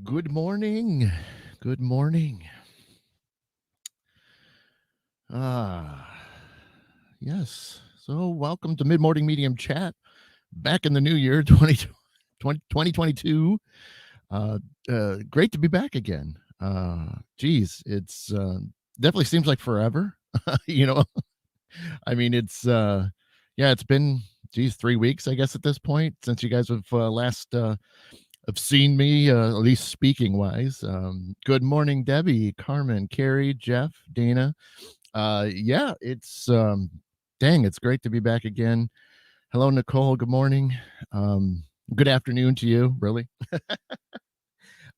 Good morning. Good morning. Ah, yes. So, welcome to Mid Morning Medium Chat. Back in the new year, 2022. Uh, Great to be back again. Geez, it's definitely seems like forever. you know, I mean, yeah, it's been, geez, 3 weeks, I guess, at this point, since you guys have last have seen me, at least speaking wise. Good morning, Debbie, Carmen, Carrie, Jeff, Dana. Yeah, dang, it's great to be back again. Hello, Nicole. Good morning. Good afternoon to you, really.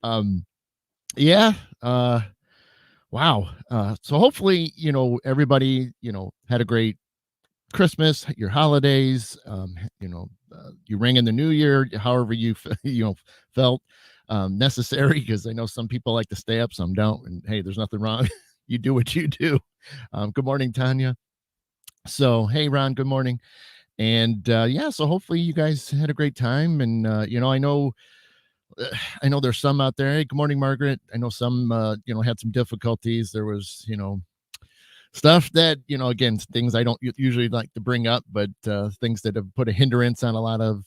Um, yeah. Wow. So hopefully, everybody, had a great Christmas, your holidays, you ring in the new year, however felt necessary, because I know some people like to stay up, some don't. And hey, there's nothing wrong. You do what you do. Good morning, Tanya. So, hey, Ron, good morning. And yeah, so hopefully you guys had a great time. And, I know there's some out there. Hey, good morning, Margaret. I know some, had some difficulties. There was, stuff that, again, things I don't usually like to bring up, but things that have put a hindrance on a lot of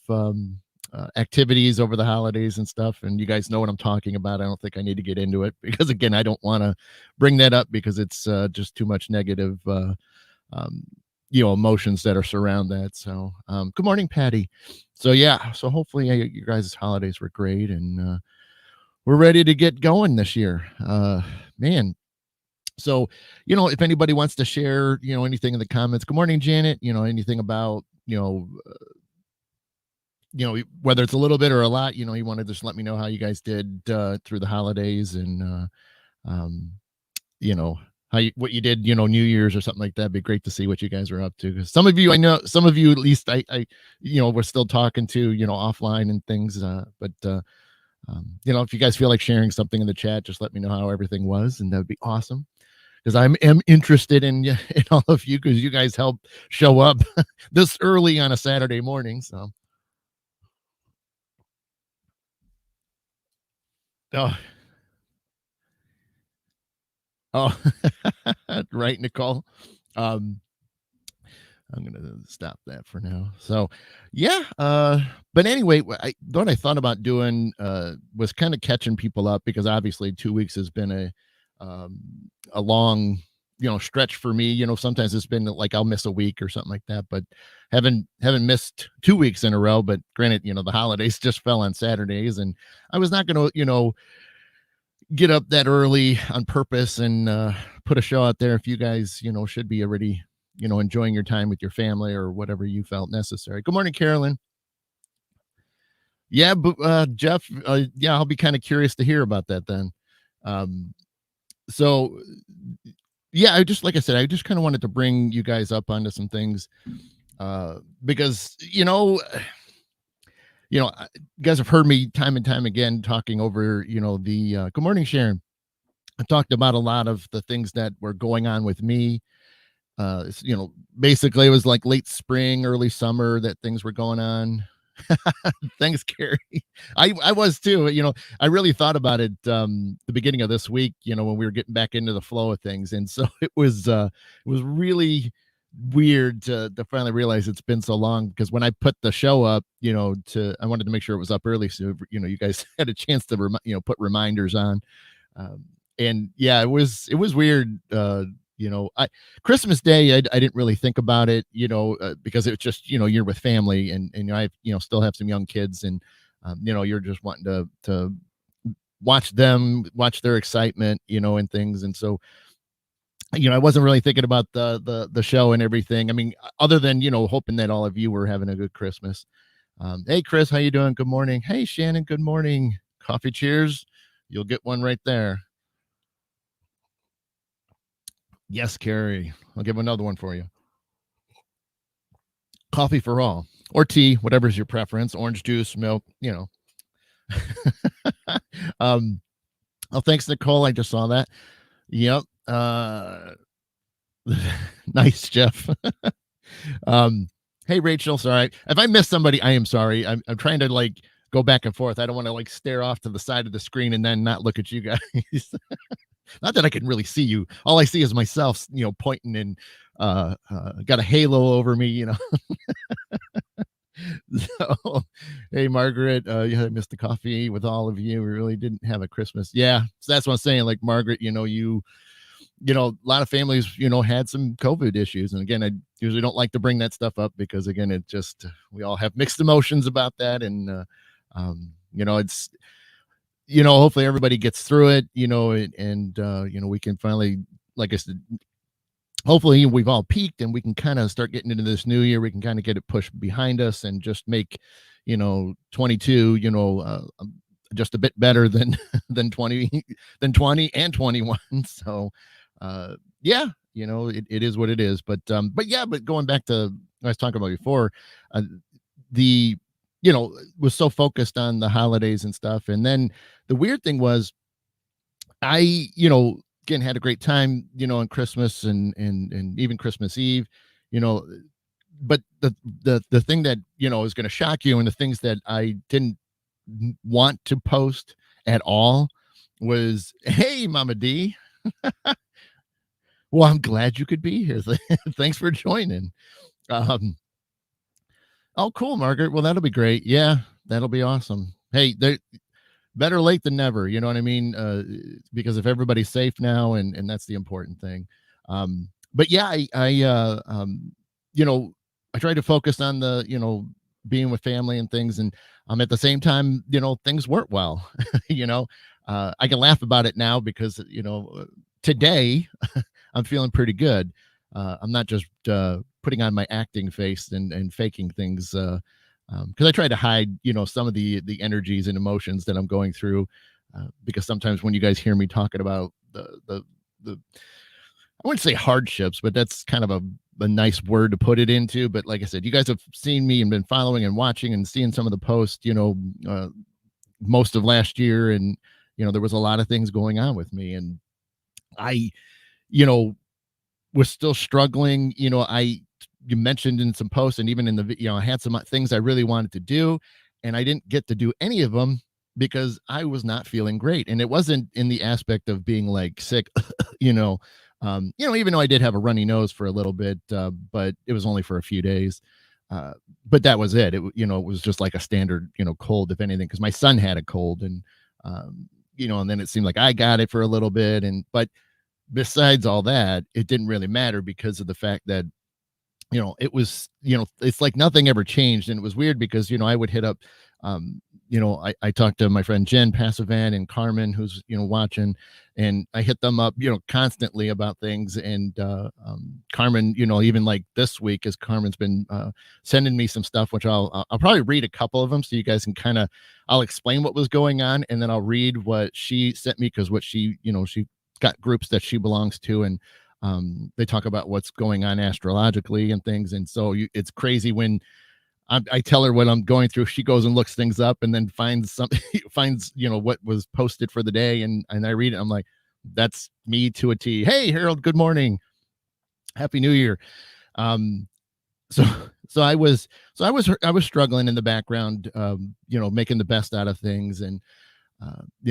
activities over the holidays and stuff. And you guys know what I'm talking about. I don't think I need to get into it because, again, I don't want to bring that up because it's just too much negative um, emotions that are surround that. So good morning, Patty. So yeah, so hopefully you guys' holidays were great, and we're ready to get going this year. Man, so if anybody wants to share anything in the comments. Good morning, Janet. Anything about whether it's a little bit or a lot, you want to just let me know how you guys did through the holidays, and um you know what you did, New Year's or something like that. It'd be great to see what you guys are up to, because some of you, I know some of you, at least I we're still talking to offline and things, but if you guys feel like sharing something in the chat, just let me know how everything was, and that would be awesome, because am interested in all of you, because you guys help show up this early on a Saturday morning. So oh, oh right, Nicole. um I'm gonna stop that for now. So, yeah. But anyway, what I thought about doing was kind of catching people up, because obviously 2 weeks has been um, a long stretch for me. Sometimes it's been like I'll miss a week or something like that, but haven't missed 2 weeks in a row. But granted, the holidays just fell on Saturdays, and I was not gonna get up that early on purpose and put a show out there if you guys should be already enjoying your time with your family or whatever you felt necessary. Good morning, Carolyn. Yeah, but Jeff, yeah, I'll be kind of curious to hear about that then. um so yeah, I just, like I said, I just kind of wanted to bring you guys up onto some things, because you guys have heard me time and time again talking over the good morning, Sharon. I talked about a lot of the things that were going on with me. Basically it was like late spring, early summer that things were going on. Thanks, Carrie. I was too. I really thought about it the beginning of this week, when we were getting back into the flow of things. And so it was really weird to finally realize it's been so long, because when I put the show up, I wanted to make sure it was up early, so you guys had a chance to put reminders on. um, and yeah, it was weird. I Christmas Day, I didn't really think about it, because it's just you're with family, and I still have some young kids, and you're just wanting to watch their excitement, and things. And so I wasn't really thinking about the show and everything. I mean, other than hoping that all of you were having a good Christmas. Hey, Chris, how you doing? Good morning. Hey, Shannon, good morning. Coffee cheers. You'll get one right there. Yes, Carrie. I'll give another one for you. Coffee for all, or tea, whatever's your preference. Orange juice, milk. um. Oh, thanks, Nicole. I just saw that. Yep. Nice, Jeff. um. Hey, Rachel. Sorry if I missed somebody. I am sorry. I'm trying to go back and forth. I don't want to like stare off to the side of the screen and then not look at you guys. Not that I can really see you. All I see is myself, pointing and got a halo over me, So, hey, Margaret, yeah, I missed the coffee with all of you. We really didn't have a Christmas. Yeah, so that's what I'm saying. Like Margaret, a lot of families, had some COVID issues, and again, I usually don't like to bring that stuff up because, again, it just we all have mixed emotions about that, and it's hopefully everybody gets through it, and we can finally, like I said, hopefully we've all peaked and we can kind of start getting into this new year. We can kind of get it pushed behind us and just make 22 just a bit better than than 20 and 21. So yeah, it is what it is. But yeah, but going back to what I was talking about before, the was so focused on the holidays and stuff, and then the weird thing was I, again, had a great time, on Christmas and even Christmas Eve, you know, but the thing that, is going to shock you, and the things that I didn't want to post at all was, "Hey, Mama D." Well, I'm glad you could be here. Thanks for joining. Um, oh, cool, Margaret. Well, that'll be great. Yeah, that'll be awesome. Hey, there, better late than never, you know what I mean? Because if everybody's safe now, and that's the important thing. But yeah, I try to focus on the, being with family and things, and at the same time, things weren't well. you know I can laugh about it now because today I'm feeling pretty good. I'm not just putting on my acting face and faking things, because I try to hide, some of the energies and emotions that I'm going through, because sometimes when you guys hear me talking about the I wouldn't say hardships, but that's kind of a nice word to put it into. But like I said, you guys have seen me and been following and watching and seeing some of the posts, most of last year, and there was a lot of things going on with me, and I, you know, was still struggling. You mentioned in some posts, and even in the I had some things I really wanted to do, and I didn't get to do any of them because I was not feeling great. And it wasn't in the aspect of being like sick, even though I did have a runny nose for a little bit, but it was only for a few days. But that was it. It was just like a standard, cold, if anything, because my son had a cold, and and then it seemed like I got it for a little bit. But besides all that, it didn't really matter because of the fact that it was, it's like nothing ever changed. And it was weird because, I would hit up, I talked to my friend Jen Passavan and Carmen, who's, watching, and I hit them up, constantly about things. And Carmen, even like this week, as Carmen's been sending me some stuff, which I'll probably read a couple of them so you guys can I'll explain what was going on, and then I'll read what she sent me, because what she got groups that she belongs to, and they talk about what's going on astrologically and things. And so it's crazy when I tell her what I'm going through, she goes and looks things up and then finds something, finds, what was posted for the day. And I read it. I'm like, that's me to a T. Hey, Harold, good morning. Happy New Year. Um, so, I was struggling in the background, making the best out of things. And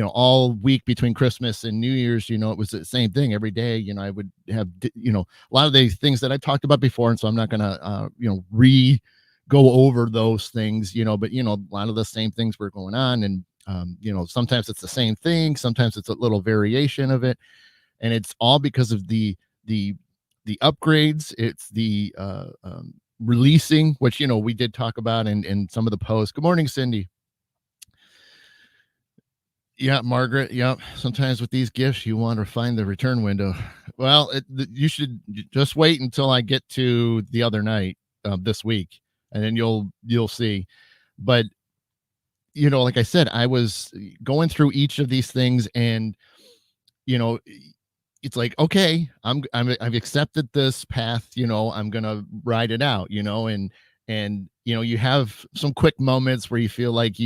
all week between Christmas and New Year's, it was the same thing every day. I would have, a lot of the things that I talked about before. And so I'm not going to, go over those things, but, a lot of the same things were going on. And, sometimes it's the same thing. Sometimes it's a little variation of it. And it's all because of the upgrades. It's the releasing, which, we did talk about in some of the posts. Good morning, Cindy. Yeah, Margaret. Yeah. Sometimes with these gifts, you want to find the return window. Well, you should just wait until I get to the other night this week, and then you'll see. But like I said, I was going through each of these things, and you know, it's like, okay, I've accepted this path. I'm gonna ride it out. And you have some quick moments where you feel like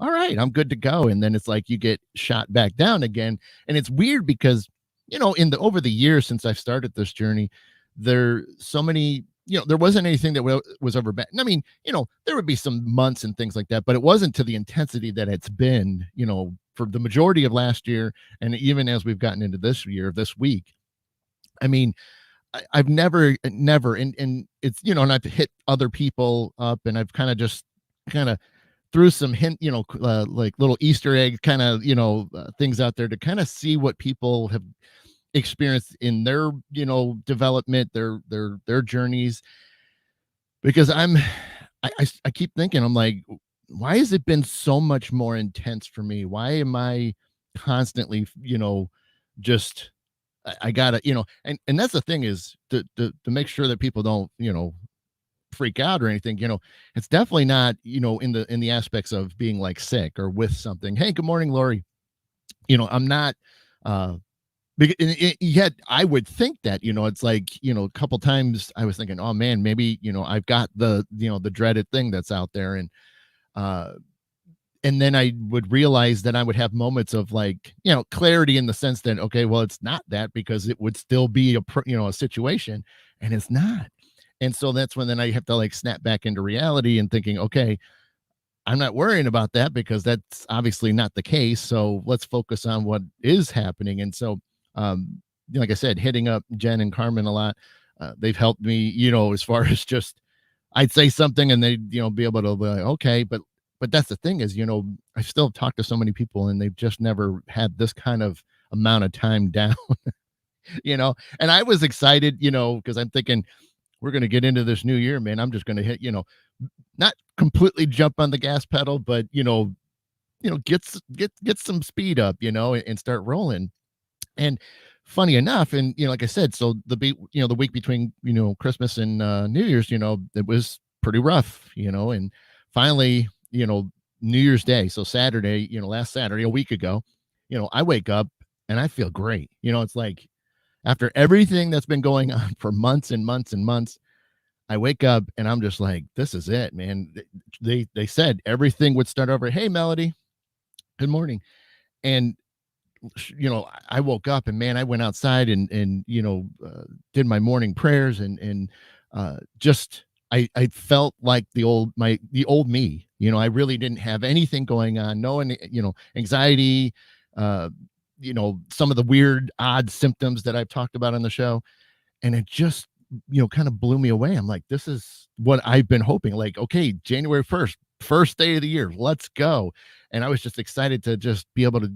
all right, I'm good to go. And then it's like you get shot back down again. And it's weird because, over the years since I've started this journey, there so many there wasn't anything that was ever bad. I mean, there would be some months and things like that, but it wasn't to the intensity that it's been, for the majority of last year. And even as we've gotten into this year, this week, I mean, I've never, and it's, and I've hit other people up, and I've kind of threw some hint, like little Easter egg kind of, things out there to kind of see what people have experienced in their, development, their journeys. Because I keep thinking, I'm like, why has it been so much more intense for me? Why am I constantly, just I gotta, and that's the thing, is to make sure that people don't, freak out or anything. It's definitely not, in the aspects of being like sick or with something. Hey, good morning, Lori. I'm not, uh yet I would think that, it's like, a couple times I was thinking, oh man, maybe, I've got the dreaded thing that's out there. Uh and then I would realize that I would have moments of, like, clarity, in the sense that, okay, well, it's not that, because it would still be a situation, and it's not. And so that's when then I have to, like, snap back into reality and thinking, okay, I'm not worrying about that, because that's obviously not the case. So let's focus on what is happening. And so, like I said, hitting up Jen and Carmen a lot. They've helped me, as far as just, I'd say something and they'd, be able to be like, okay, but that's the thing is, I still talk to so many people, and they've just never had this kind of amount of time down, and I was excited, because I'm thinking, we're going to get into this new year, man. I'm just going to hit, not completely jump on the gas pedal, but, get some speed up, and start rolling. And funny enough, and, like I said, so the week between, Christmas and New Year's, it was pretty rough, and finally, New Year's Day, so Saturday, last Saturday, a week ago, I wake up and I feel great. It's like, after everything that's been going on for months and months and months, I wake up and I'm just like, this is it, man. They said everything would start over. Hey, Melody, good morning. And I woke up, and man, I went outside and did my morning prayers, and just I felt like the old me. I really didn't have anything going on, no, anxiety, some of the weird, odd symptoms that I've talked about on the show, and it just kind of blew me away. I'm like, this is what I've been hoping. Like, okay, January 1st, first day of the year, let's go. And I was just excited to just be able to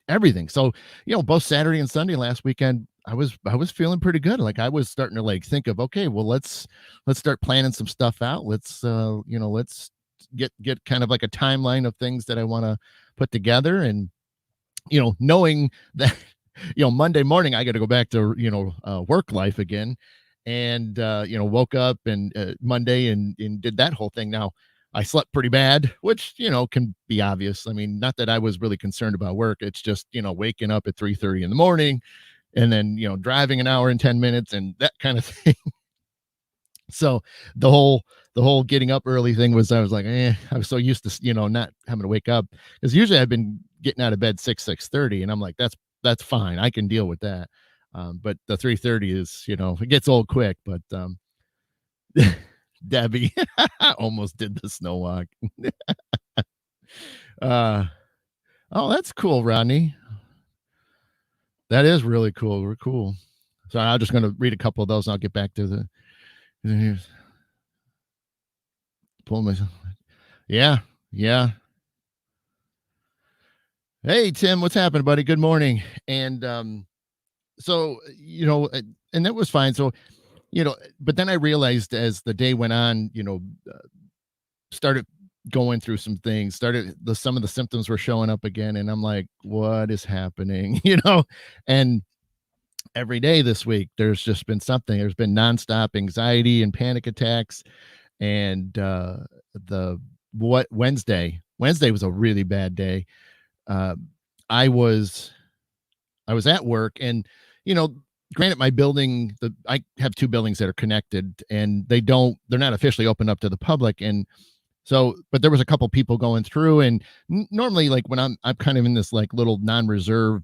everything. So, both Saturday and Sunday last weekend, I was feeling pretty good. Like, I was starting to, like, think of, okay, well, let's start planning some stuff out. Let's get kind of like a timeline of things that I want to put together. And, knowing that, Monday morning I got to go back to, work life again. And, woke up and Monday and did that whole thing. Now, I slept pretty bad, which, can be obvious. I mean, not that I was really concerned about work. It's just, waking up at 3:30 in the morning, and then, driving an hour and 10 minutes and that kind of thing. So the whole getting up early thing was, I was like, I was so used to, not having to wake up, because usually I've been getting out of bed 6:30, and I'm like, that's fine. I can deal with that. But the 3:30 is, it gets old quick. But Debbie almost did the snow walk. uh oh, that's cool, Rodney. That is really cool. We're cool. So I'm just going to read a couple of those, and I'll get back to the here's pull myself. Yeah, yeah. Hey, Tim, what's happening, buddy? Good morning. And so, and that was fine. So, but then I realized, as the day went on, started going through some things, some of the symptoms were showing up again, and I'm like, what is happening? And every day this week there's just been something. There's been nonstop anxiety and panic attacks. And the what Wednesday was a really bad day. uh I was at work, and, you know, granted, my building, I have two buildings that are connected, and they're not officially open up to the public. And so, but there was a couple people going through, and normally, like, when I'm kind of in this, like, little non-reserve,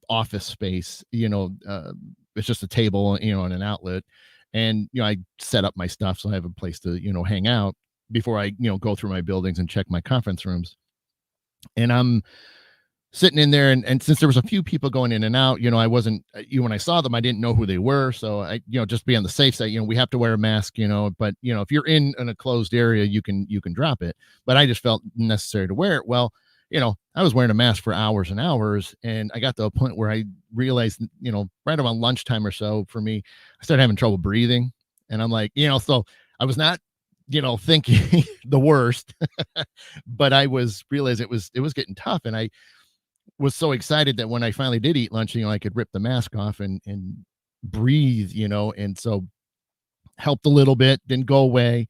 office space, it's just a table, and an outlet. And, I set up my stuff so I have a place to, hang out before I, go through my buildings and check my conference rooms. And I'm sitting in there, and since there was a few people going in and out, I wasn't, when I saw them, I didn't know who they were. So I, just be on the safe side, we have to wear a mask, but, if you're in a closed area, you can drop it. But I just felt necessary to wear it. Well, I was wearing a mask for hours and hours, and I got to a point where I realized, right around lunchtime or so for me, I started having trouble breathing. And I'm like, so I was not, thinking the worst, but I was realized it was getting tough. And I was so excited that when I finally did eat lunch, I could rip the mask off and breathe, and so helped a little bit, didn't go away.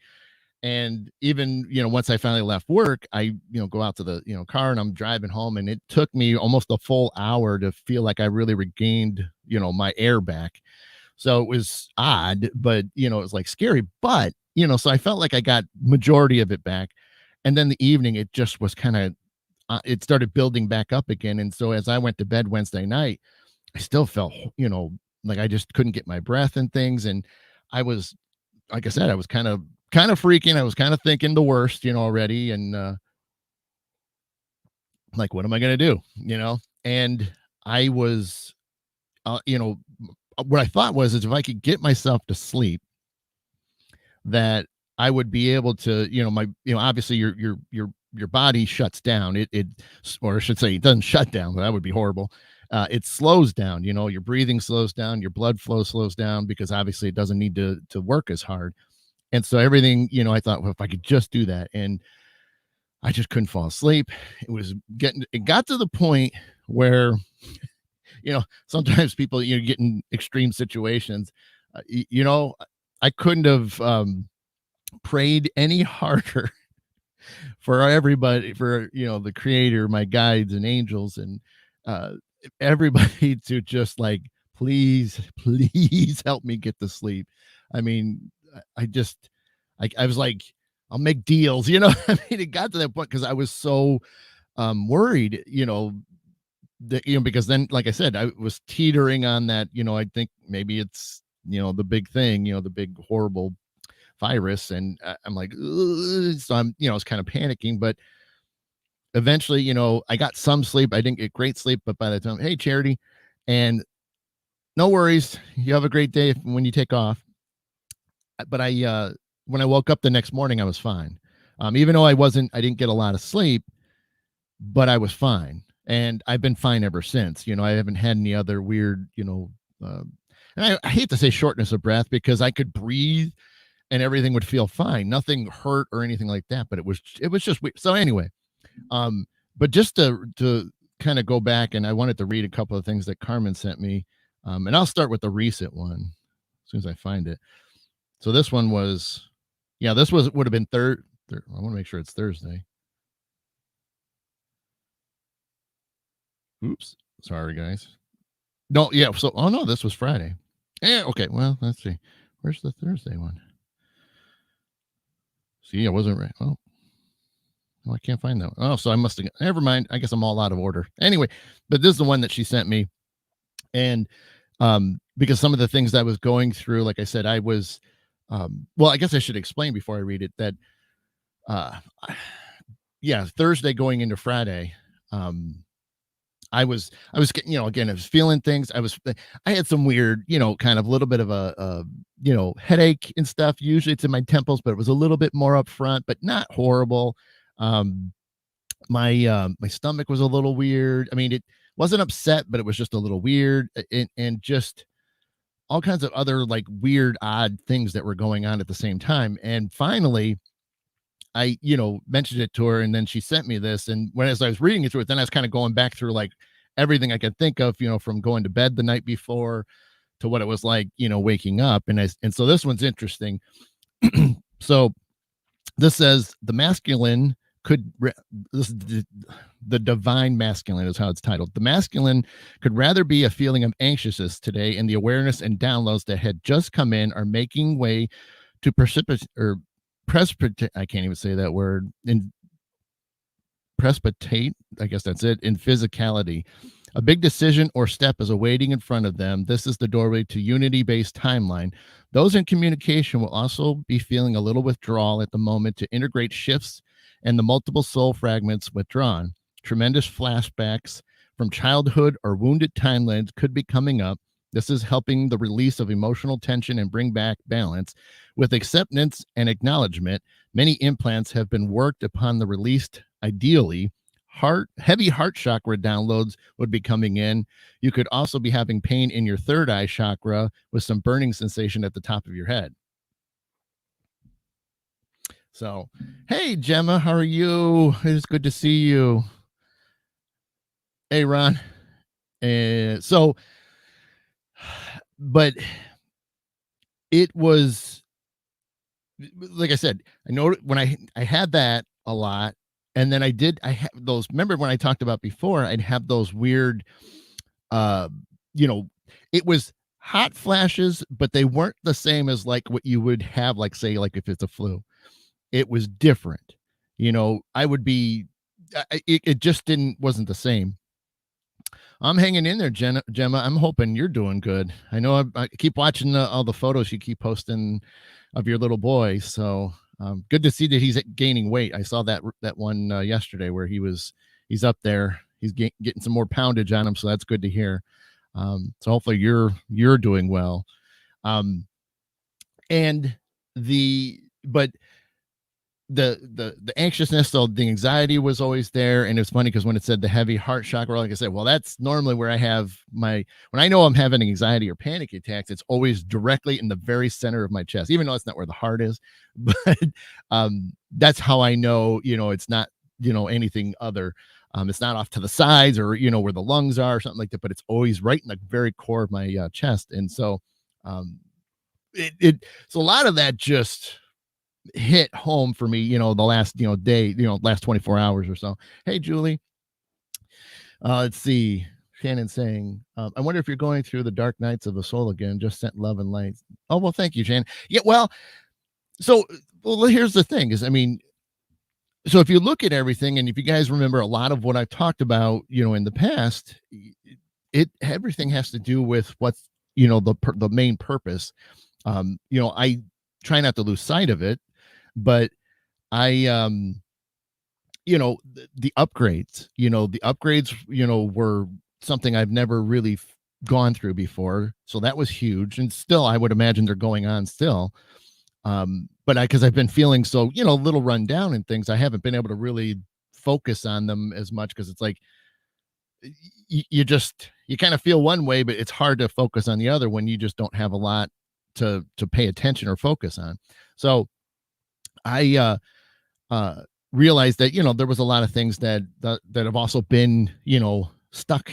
And even, once I finally left work, I, go out to the, car, and I'm driving home, and it took me almost a full hour to feel like I really regained, my air back. So it was odd, but, it was like scary, but, so I felt like I got majority of it back. And then the evening, it just was kind of, it started building back up again. And so as I went to bed Wednesday night, I still felt, like I just couldn't get my breath and things. And I was, like I said, I was kind of freaking. I was kind of thinking the worst, already. And like, what am I going to do? And I was, what I thought was, is if I could get myself to sleep, that I would be able to, obviously your body shuts down. Or I should say, it doesn't shut down. That would be horrible. It slows down. Your breathing slows down, your blood flow slows down, because obviously it doesn't need to work as hard. And so everything, I thought, well, if I could just do that, and I just couldn't fall asleep. It got to the point where, sometimes people, get in extreme situations. I couldn't have prayed any harder for everybody, for, the creator, my guides and angels, and everybody to just like, please, please help me get to sleep. I mean, I was like, I'll make deals, I mean, it got to that point because I was so worried, that, because then, like I said, I was teetering on that, I think maybe it's, the big thing, the big horrible virus. And I'm like, ugh. So I'm, I was kind of panicking, but eventually, I got some sleep. I didn't get great sleep, but by the time, hey, Charity, and no worries, you have a great day when you take off. But when I woke up the next morning, I was fine. Even though I didn't get a lot of sleep, but I was fine. And I've been fine ever since. I haven't had any other weird, and I hate to say shortness of breath, because I could breathe and everything would feel fine. Nothing hurt or anything like that, but it was just weird. So anyway, but just to kind of go back, and I wanted to read a couple of things that Carmen sent me. And I'll start with the recent one as soon as I find it. So this one was, would have been third. I want to make sure it's Thursday. Oops. Sorry, guys. No, yeah. So, oh no, this was Friday. Yeah. Okay. Well, let's see. Where's the Thursday one? See, I wasn't right. Oh, I can't find that one. Oh, so I must have, never mind. I guess I'm all out of order. Anyway, but this is the one that she sent me. And because some of the things I was going through, like I said, I was, well, I guess I should explain before I read it that, Thursday going into Friday, I was, again, I was feeling things. I had some weird, kind of a little bit of a headache and stuff. Usually it's in my temples, but it was a little bit more up front, but not horrible. My stomach was a little weird. I mean, it wasn't upset, but it was just a little weird, and just all kinds of other like weird, odd things that were going on at the same time. And finally, I, mentioned it to her, and then she sent me this. And as I was reading it through it, then I was kind of going back through like everything I could think of, from going to bed the night before to what it was like, waking up. And so this one's interesting. So this says the masculine this is the divine masculine is how it's titled. The masculine could rather be a feeling of anxiousness today, and the awareness and downloads that had just come in are making way to I can't even say that word, in precipitate, I guess that's it, in physicality. A big decision or step is awaiting in front of them. This is the doorway to unity based timeline. Those in communication will also be feeling a little withdrawal at the moment to integrate shifts and the multiple soul fragments withdrawn. Tremendous flashbacks from childhood or wounded timelines could be coming up. This is helping the release of emotional tension and bring back balance. With acceptance and acknowledgement, many implants have been worked upon the released ideally. Heavy heart chakra downloads would be coming in. You could also be having pain in your third eye chakra with some burning sensation at the top of your head. So, hey, Gemma, how are you? It's good to see you. Hey, Ron. So, but it was like I said, I know when I had that a lot, and then I have those. Remember when I talked about before? I'd have those weird, uh, you know, it was hot flashes, but they weren't the same as like what you would have, like say, like if it's a flu. It was different. I would be. It just wasn't the same. I'm hanging in there, Gemma. I'm hoping you're doing good. I know I keep watching all the photos you keep posting of your little boy. So good to see that he's gaining weight. I saw that one yesterday where he's up there. He's getting some more poundage on him, so that's good to hear. So hopefully you're doing well. And but the anxiousness, so the anxiety was always there. And it's funny because when it said the heavy heart chakra, like I said, well, that's normally where I have when I know I'm having anxiety or panic attacks, it's always directly in the very center of my chest, even though it's not where the heart is. But that's how I know, it's not, anything other. It's not off to the sides or, where the lungs are or something like that, but it's always right in the very core of my chest. And so so a lot of that just hit home for me, the last, day, last 24 hours or so. Hey, Julie. Let's see. Shannon saying, I wonder if you're going through the dark nights of the soul again. Just sent love and light. Oh, well, thank you, Shannon. Yeah, well, here's the thing is, so if you look at everything, and if you guys remember a lot of what I talked about, in the past, everything has to do with what's, the main purpose. I try not to lose sight of it, but I the upgrades were something I've never really gone through before, so that was huge, and still I would imagine they're going on still. But because I've been feeling so a little run down and things, I haven't been able to really focus on them as much, because it's like you kind of feel one way, but it's hard to focus on the other when you just don't have a lot to pay attention or focus on. So I realized that there was a lot of things that have also been stuck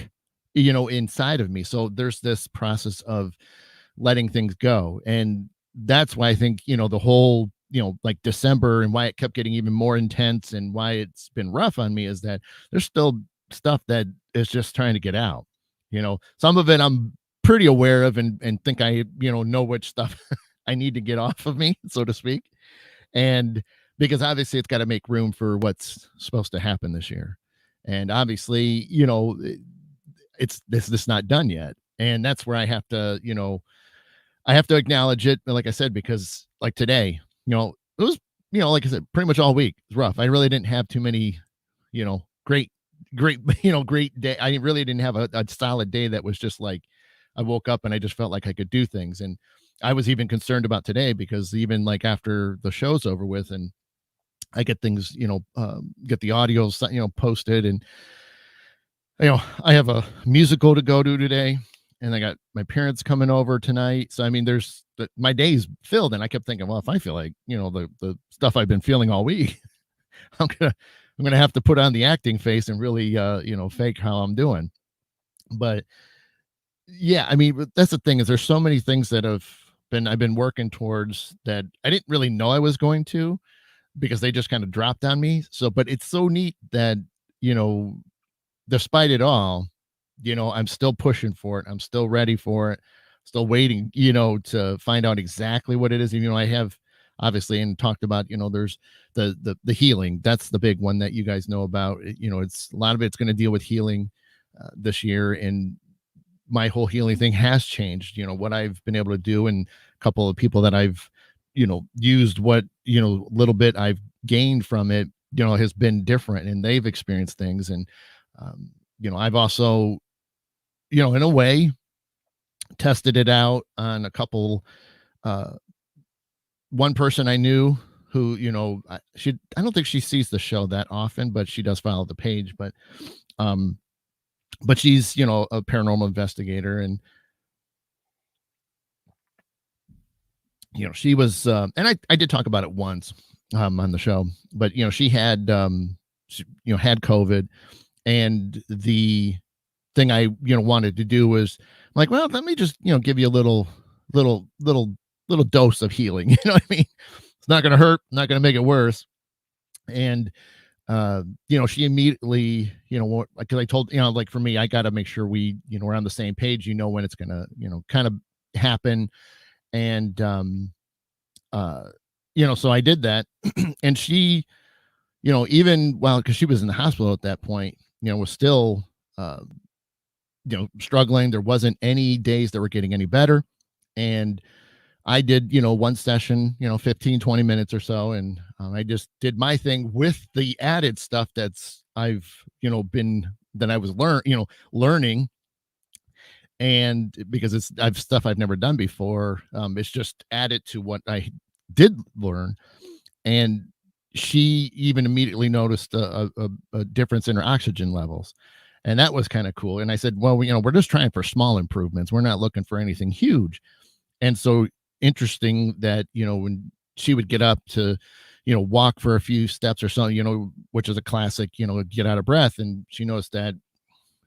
inside of me. So there's this process of letting things go, and that's why I think the whole like December, and why it kept getting even more intense, and why it's been rough on me, is that there's still stuff that is just trying to get out. Some of it I'm pretty aware of, and think I know which stuff I need to get off of me, so to speak. And because obviously it's got to make room for what's supposed to happen this year. And obviously, this not done yet. And that's where I have to, acknowledge it. But like I said, because like today, it was, like I said, pretty much all week. It was rough. I really didn't have too many, great, great day. I really didn't have a solid day that was just like, I woke up and I just felt like I could do things. And I was even concerned about today, because even like after the show's over with and I get things, get the audios, posted, and, I have a musical to go to today, and I got my parents coming over tonight. So, my day's filled, and I kept thinking, well, if I feel like, the stuff I've been feeling all week, I'm going to have to put on the acting face and really, fake how I'm doing. But yeah, that's the thing, is there's so many things that I've been working towards that I didn't really know I was going to, because they just kind of dropped on me. So, but it's so neat that, despite it all, I'm still pushing for it. I'm still ready for it. Still waiting, to find out exactly what it is. I have obviously, and talked about, there's the healing. That's the big one that you guys know about. It's a lot of it's going to deal with healing. this year, and my whole healing thing has changed. What I've been able to do, and a couple of people that I've used what little bit I've gained from it has been different, and they've experienced things. And um, I've also in a way tested it out on a couple. uh One person I knew who, I don't think she sees the show that often, but she does follow the page. Um but she's a paranormal investigator, and she was, and I did talk about it once on the show. But she had, had COVID. And the thing I wanted to do was, like, well, let me just give you a little dose of healing. You know what I mean? It's not going to hurt, not going to make it worse. And she immediately, what, because I told, like, for me, I got to make sure we're on the same page, when it's gonna, kind of happen. And so I did that. And she, even, well, because she was in the hospital at that point, was still uh struggling. There wasn't any days that were getting any better. And I did, one session, 15, 20 minutes or so. And I just did my thing with the added stuff I've, that I was learning. And because I've stuff I've never done before, it's just added to what I did learn. And she even immediately noticed a difference in her oxygen levels. And that was kind of cool. And I said, well, we're just trying for small improvements. We're not looking for anything huge. And so interesting that, when she would get up to, walk for a few steps or something, which is a classic, get out of breath. And she noticed that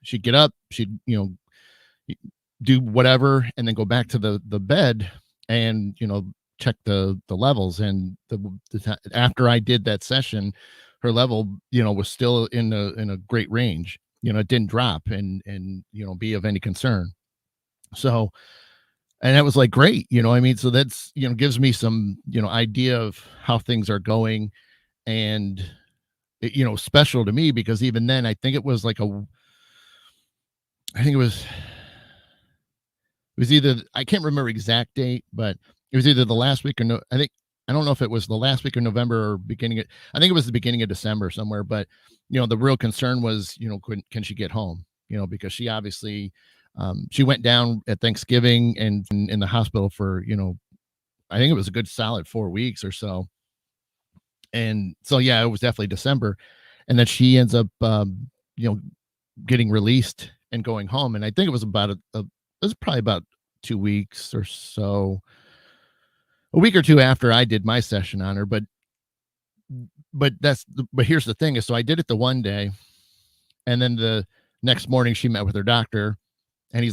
she'd get up, she'd, do whatever, and then go back to the bed and, check the levels. And after I did that session, her level, was still in a great range. It didn't drop and be of any concern. So, and that was like great, I mean, so that's, gives me some, idea of how things are going. And special to me, because even then, I think it was like I think it was either, I can't remember exact date, but it was either the last week or no. I don't know if it was the last week of November or I think it was the beginning of December somewhere. But the real concern was, can she get home? Because she obviously, she went down at Thanksgiving and in the hospital for, I think it was a good solid 4 weeks or so. And so, yeah, it was definitely December. And then she ends up, getting released and going home. And I think it was about it was probably about 2 weeks or so, a week or two after I did my session on her. But here's the thing is, so I did it the one day, and then the next morning she met with her doctor, and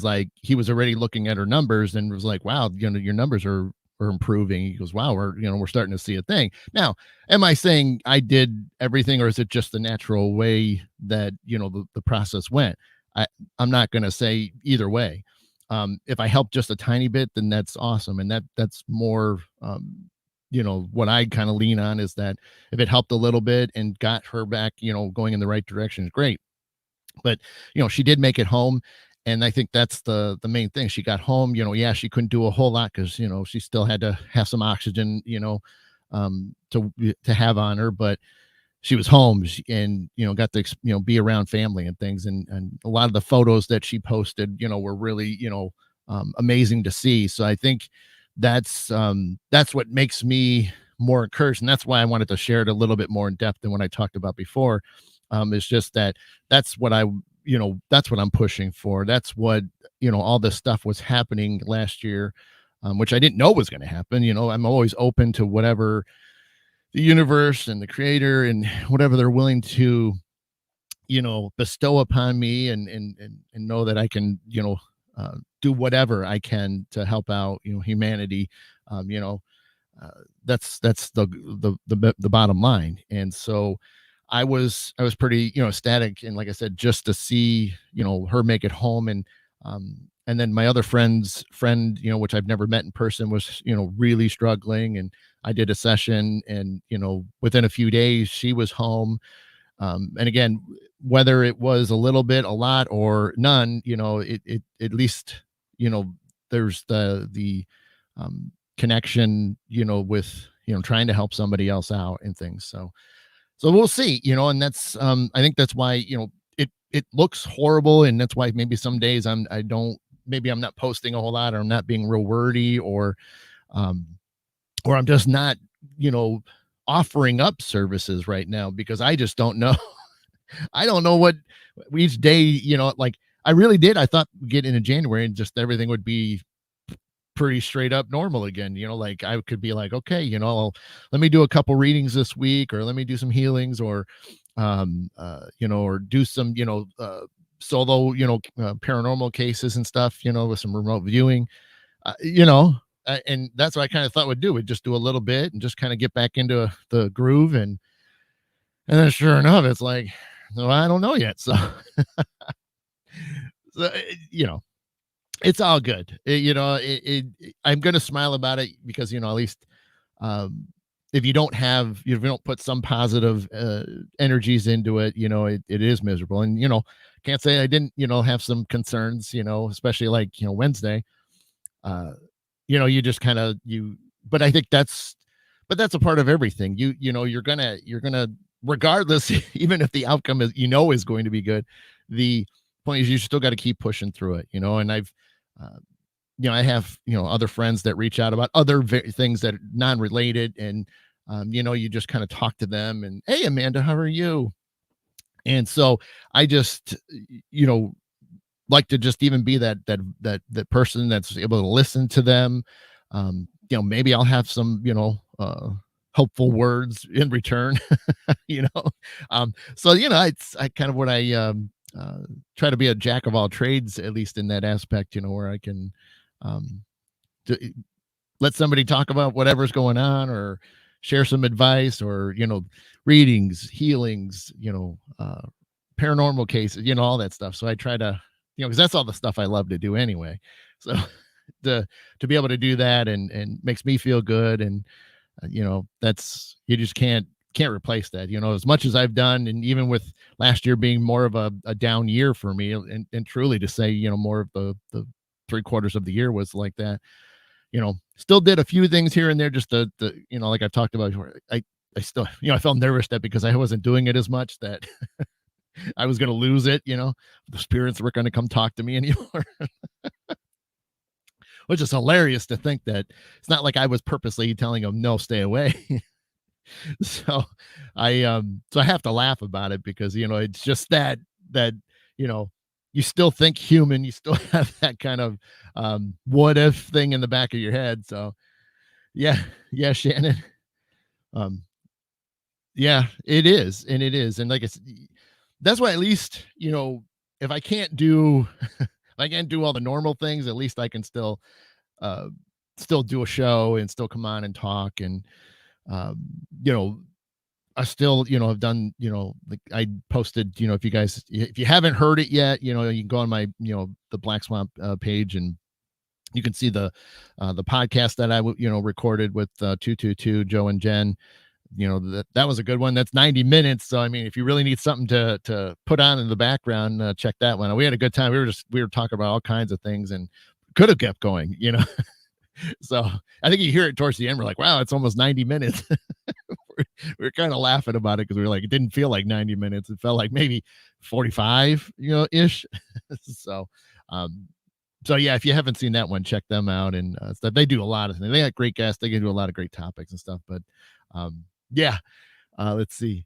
he was already looking at her numbers and was like, wow, your numbers are improving. He goes, wow, we're starting to see a thing. Now, am I saying I did everything, or is it just the natural way that, the process went? I'm not going to say either way. If I help just a tiny bit, then that's awesome. And that's more, what I kind of lean on is that if it helped a little bit and got her back, going in the right direction, is great. But, she did make it home. And I think that's the main thing. She got home, yeah, she couldn't do a whole lot because, she still had to have some oxygen, to have on her. But she was home and, got to, be around family and things. And a lot of the photos that she posted, were really, amazing to see. So I think that's what makes me more encouraged. And that's why I wanted to share it a little bit more in depth than what I talked about before. It's just that's what that's what I'm pushing for. That's what, all this stuff was happening last year, which I didn't know was going to happen. I'm always open to whatever the universe and the creator and whatever they're willing to, bestow upon me, and know that I can, do whatever I can to help out, humanity. Uh, that's the bottom line. And so I was pretty, ecstatic. And like I said, just to see, her make it home. And then my other friend's friend, which I've never met in person, was, really struggling. And I did a session, and, within a few days she was home. And again, whether it was a little bit, a lot, or none, it at least, there's the connection, with, trying to help somebody else out and things. So we'll see, and that's I think that's why, it looks horrible, and that's why maybe some days I don't, maybe I'm not posting a whole lot, or I'm not being real wordy, um or I'm just not, offering up services right now, because I just don't know. I don't know what each day, like I really did. I thought get into January and just everything would be pretty straight up normal again. Like I could be like, okay, let me do a couple readings this week, or let me do some healings, or, or do some, solo, paranormal cases and stuff, with some remote viewing, and that's what I kind of thought would do. Would just do a little bit and just kind of get back into the groove. And then sure enough, it's like, no, I don't know yet. So, it's all good. I'm going to smile about it, because, at least, um, if you don't have, if you don't put some positive, energies into it, it is miserable. And, can't say I didn't, have some concerns, especially like, Wednesday, you just kind of, but I think that's a part of everything. You're gonna, regardless, even if the outcome is going to be good, the point is you still got to keep pushing through it, and uh, I have, other friends that reach out about other things that are non-related, and, you just kind of talk to them, and, hey, Amanda, how are you? And so I just, you know, like to just even be that person that's able to listen to them. Maybe I'll have some, helpful words in return, you know. So it's I kind of what I try to be a jack of all trades, at least in that aspect, where I can um d- let somebody talk about whatever's going on, or share some advice, or readings, healings, paranormal cases, all that stuff. So I try to, because that's all the stuff I love to do anyway. So to be able to do that, and makes me feel good, and that's, you just can't replace that, as much as I've done. And even with last year being more of a down year for me, and truly to say, more of the 3/4 of the year was like that, still did a few things here and there, just the like I've talked about before. I still, I felt nervous that because I wasn't doing it as much, that I was going to lose it, the spirits were going to come talk to me anymore. Which is hilarious to think that it's not like I was purposely telling them, no, stay away. So I have to laugh about it, because, it's just that, you know, you still think human, you still have that kind of what if thing in the back of your head. So yeah, yeah, Shannon. Um, yeah, it is. And it is. And like I said, that's why, at least, if I can't do if I can't do all the normal things, at least I can uh still do a show and still come on and talk. And um, you know, I still, have done, like I posted, if you haven't heard it yet, you can go on my, the Black Swamp page, and you can see the podcast that I recorded with 222 Joe and Jen. That was a good one. That's 90 minutes. So I mean, if you really need something to put on in the background, check that one. We had a good time. We were talking about all kinds of things, and could have kept going, So I think you hear it towards the end. We're like, wow, it's almost 90 minutes. We were kind of laughing about it, because we were like, it didn't feel like 90 minutes. It felt like maybe 45, ish. So, um, so yeah, if you haven't seen that one, check them out. And stuff. They do a lot of things. They got great guests. They can do a lot of great topics and stuff. But yeah, let's see.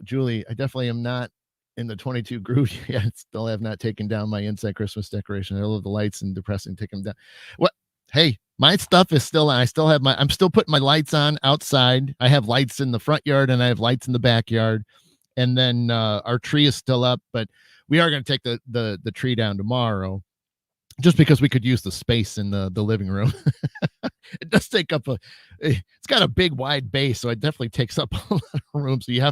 Julie, I definitely am not in the 22 group yet. Still have not taken down my inside Christmas decoration. I love the lights, and depressing, take them down. What? Hey, my stuff is still on. I'm still putting my lights on outside. I have lights in the front yard, and I have lights in the backyard. And then our tree is still up, but we are going to take the tree down tomorrow, just because we could use the space in the living room. It does take up it's got a big wide base, so it definitely takes up a lot of room. So you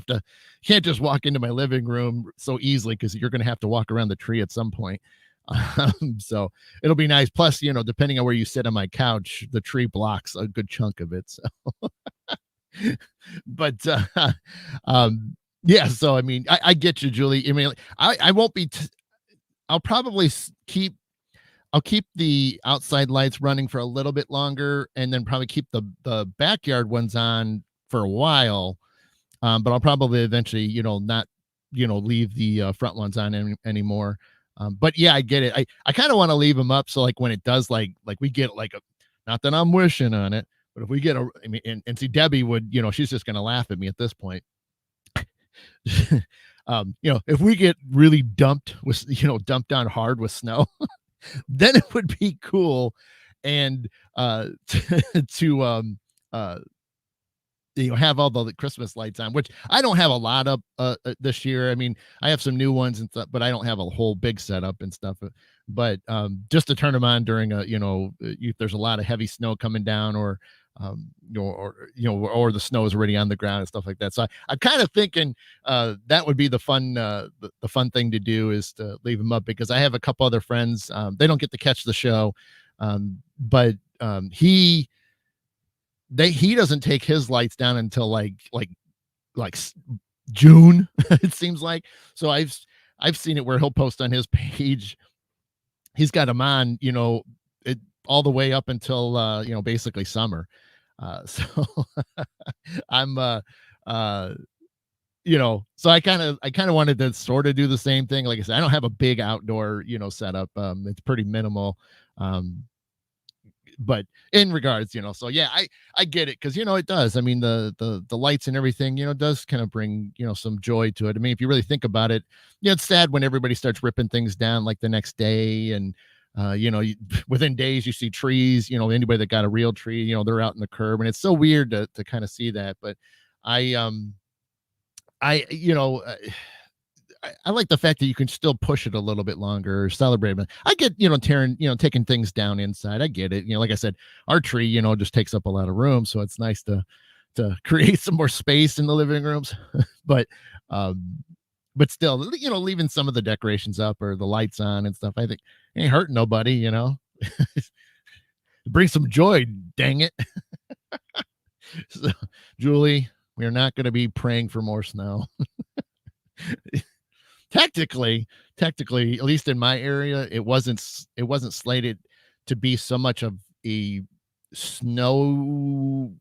can't just walk into my living room so easily, because you're going to have to walk around the tree at some point. So it'll be nice. Plus, depending on where you sit on my couch, the tree blocks a good chunk of it. So, but, Yeah, so I mean, I get you, Julie. I mean, like, I won't be. I'll probably keep. I'll keep the outside lights running for a little bit longer, and then probably keep the backyard ones on for a while. But I'll probably eventually, not, leave the front ones on anymore. But yeah, I get it. I kind of want to leave them up so like when it does like we get like a, not that I'm wishing on it, but if we get a, I mean, and see Debbie would, she's just gonna laugh at me at this point. If we get really dumped with, dumped down hard with snow, then it would be cool. And to uh have all the Christmas lights on, which I don't have a lot of this year. I mean, I have some new ones and stuff, but I don't have a whole big setup and stuff. But just to turn them on during if there's a lot of heavy snow coming down, or or the snow is already on the ground and stuff like that. So I'm kind of thinking that would be the fun the fun thing to do, is to leave them up, because I have a couple other friends. They don't get to catch the show, but he doesn't take his lights down until like June, it seems like. So I've seen it where he'll post on his page. He's got them on, it all the way up until basically summer. So I'm so I kind of wanted to sort of do the same thing. Like I said, I don't have a big outdoor, setup. It's pretty minimal. Um, but in regards, so yeah, I get it, because it does. I mean, the lights and everything, does kind of bring, some joy to it. I mean, if you really think about it, it's sad when everybody starts ripping things down like the next day. And within days you see trees, anybody that got a real tree, they're out in the curb, and it's so weird to kind of see that. But I I you know I like the fact that you can still push it a little bit longer, or celebrate it. I get, taking things down inside. I get it. Like I said, our tree, just takes up a lot of room. So it's nice to create some more space in the living rooms. but um but still, leaving some of the decorations up or the lights on and stuff, I think ain't hurting nobody. Bring some joy, dang it. So, Julie, we're not going to be praying for more snow. technically at least in my area, it wasn't slated to be so much of a snow,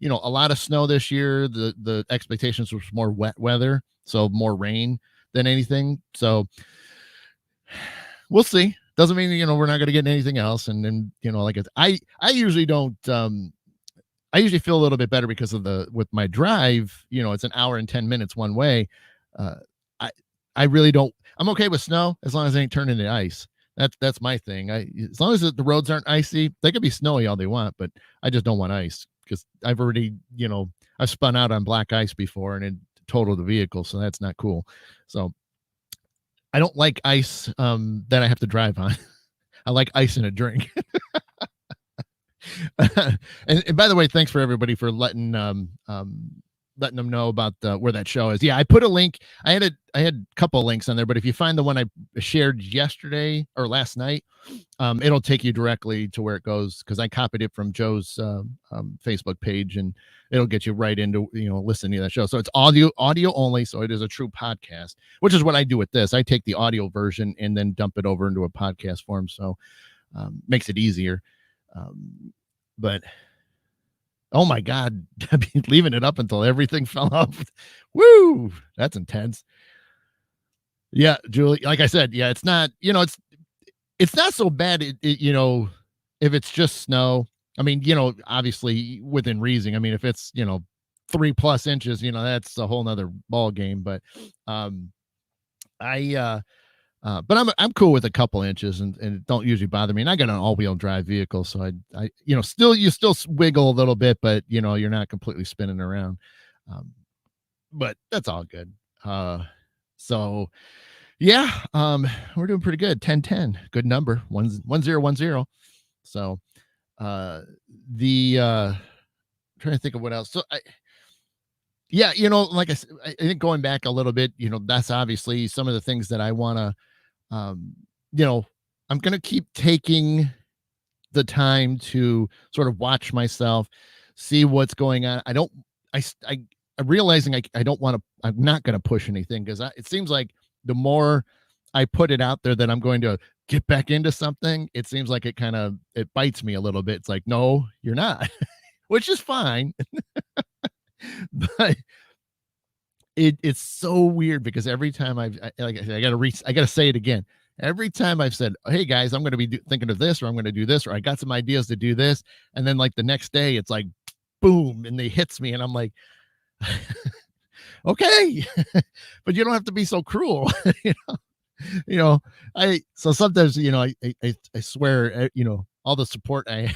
a lot of snow this year. The expectations was more wet weather, so more rain than anything. So we'll see. Doesn't mean we're not going to get anything else. And then like I usually don't I usually feel a little bit better because of with my drive, it's an hour and 10 minutes one way. uh I I really don't. I'm okay with snow as long as it ain't turning into ice. That's my thing. As long as the roads aren't icy, they could be snowy all they want, but I just don't want ice, because I've already, I've spun out on black ice before and it totaled the vehicle, so that's not cool. So I don't like ice that I have to drive on. I like ice in a drink. And by the way, thanks for everybody for letting them know about where that show is. Yeah, I put a link. I had a couple links on there, but if you find the one I shared yesterday or last night, it'll take you directly to where it goes, because I copied it from Joe's Facebook page, and it'll get you right into listening to that show. So it's audio only, so it is a true podcast, which is what I do with this. I take the audio version and then dump it over into a podcast form, so makes it easier. But oh my God, leaving it up until everything fell off. Woo, that's intense. Yeah, Julie, like I said, yeah, it's not, it's not so bad. If it's just snow. I mean, obviously within reason. I mean, if it's 3+ inches, that's a whole nother ball game. But I but I'm cool with a couple inches, and it don't usually bother me. And I got an all-wheel drive vehicle, so I still wiggle a little bit, but you're not completely spinning around. But that's all good. So yeah, we're doing pretty good. 10-10, good number. 1010. So the trying to think of what else. So yeah, like I said, I think going back a little bit, that's obviously some of the things that I want to um, I'm going to keep taking the time to sort of watch myself, see what's going on. I don't, I I'm realizing I don't want to, I'm not going to push anything because it seems like the more I put it out there that I'm going to get back into something, it seems like it bites me a little bit. It's like, no, you're not, which is fine. But it's so weird because every time like I said, I gotta say it again. Every time I've said, "Hey guys, I'm going to be thinking of this, or I'm going to do this, or I got some ideas to do this," and then like the next day, it's like, boom, and they hits me, and I'm like, okay, but you don't have to be so cruel. you know, you know, I so sometimes I swear all the support I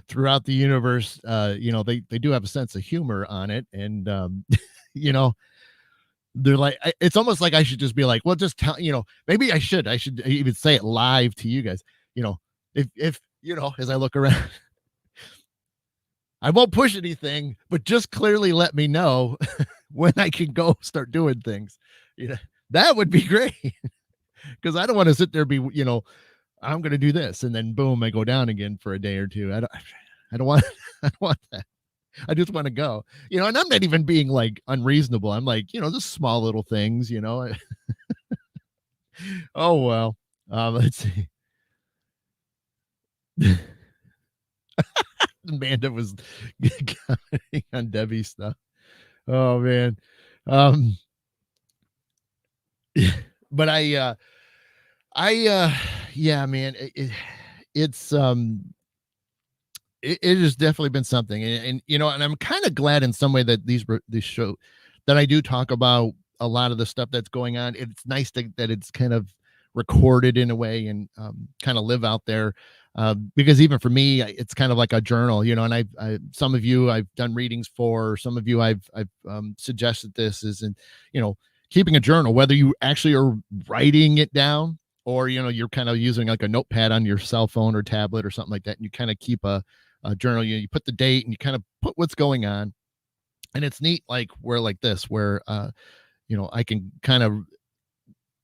throughout the universe, they do have a sense of humor on it, and you know they're like, it's almost like I should just be like, well, just tell, maybe I should even say it live to you guys, you know, if as I look around, I won't push anything, but just clearly let me know when I can go start doing things. You know, that would be great because I don't want to sit there I'm going to do this and then boom, I go down again for a day or two. I don't want I don't want that. I just want to go, and I'm not even being like unreasonable. I'm like, just small little things, Oh, well, let's see. Amanda was commenting on Debbie's stuff. Oh man. Um, but yeah, man, it's, it has definitely been something, and I'm kind of glad in some way that these show that I do talk about a lot of the stuff that's going on. It's nice that it's kind of recorded in a way and kind of live out there, because even for me, it's kind of like a journal, and some of you I've done readings for, some of you I've suggested this is, and keeping a journal, whether you actually are writing it down or you're kind of using like a notepad on your cell phone or tablet or something like that, and you kind of keep a journal. You put the date and you kind of put what's going on, and it's neat, like where like this where I can kind of